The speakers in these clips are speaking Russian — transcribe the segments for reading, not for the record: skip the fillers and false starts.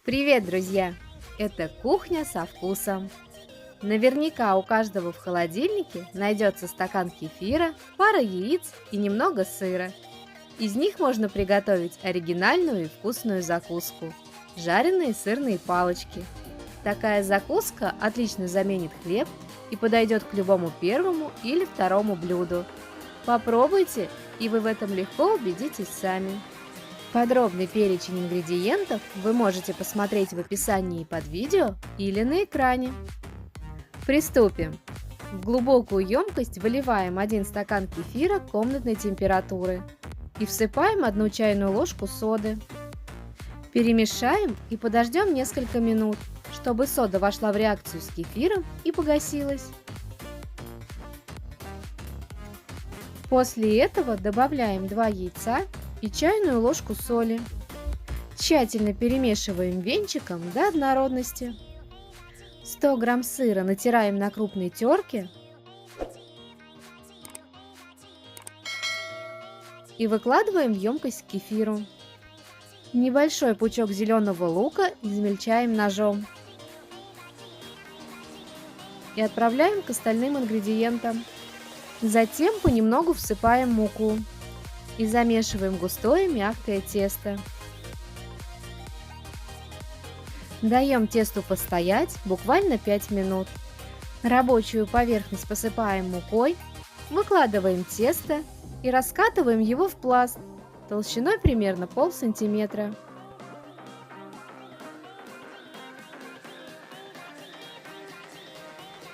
Привет, друзья! Это кухня со вкусом. Наверняка у каждого в холодильнике найдется стакан кефира, пара яиц и немного сыра. Из них можно приготовить оригинальную и вкусную закуску – жареные сырные палочки. Такая закуска отлично заменит хлеб и подойдет к любому первому или второму блюду. Попробуйте, и вы в этом легко убедитесь сами. Подробный перечень ингредиентов вы можете посмотреть в описании под видео или на экране. Приступим! В глубокую емкость выливаем 1 стакан кефира комнатной температуры и всыпаем 1 чайную ложку соды. Перемешаем и подождем несколько минут, чтобы сода вошла в реакцию с кефиром и погасилась. После этого добавляем 2 яйца и чайную ложку соли. Тщательно перемешиваем венчиком до однородности. 100 грамм сыра натираем на крупной терке и выкладываем в емкость к кефиру. Небольшой пучок зеленого лука измельчаем ножом и отправляем к остальным ингредиентам. Затем понемногу всыпаем муку и замешиваем густое мягкое тесто. Даем тесту постоять буквально 5 минут. Рабочую поверхность посыпаем мукой, выкладываем тесто и раскатываем его в пласт толщиной примерно полсантиметра.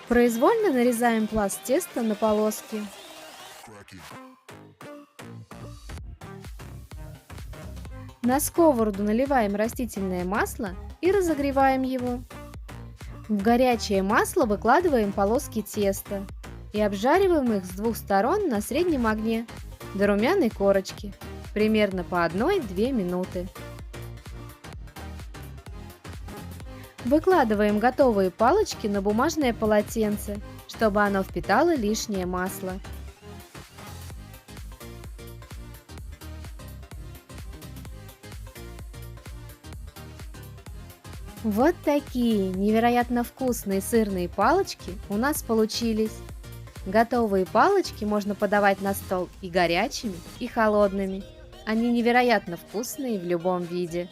Произвольно нарезаем пласт теста на полоски. На сковороду наливаем растительное масло и разогреваем его. В горячее масло выкладываем полоски теста и обжариваем их с 2 сторон на среднем огне до румяной корочки, примерно по 1-2 минуты. Выкладываем готовые палочки на бумажное полотенце, чтобы оно впитало лишнее масло. Вот такие невероятно вкусные сырные палочки у нас получились. Готовые палочки можно подавать на стол и горячими, и холодными. Они невероятно вкусные в любом виде.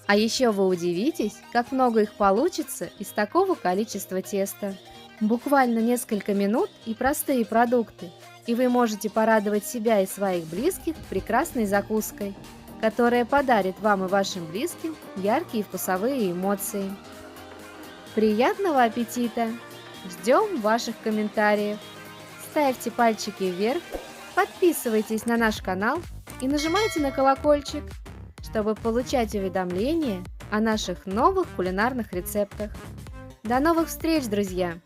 А еще вы удивитесь, как много их получится из такого количества теста. Буквально несколько минут и простые продукты, и вы можете порадовать себя и своих близких прекрасной закуской, которая подарит вам и вашим близким яркие вкусовые эмоции. Приятного аппетита! Ждем ваших комментариев. Ставьте пальчики вверх, подписывайтесь на наш канал и нажимайте на колокольчик, чтобы получать уведомления о наших новых кулинарных рецептах. До новых встреч, друзья!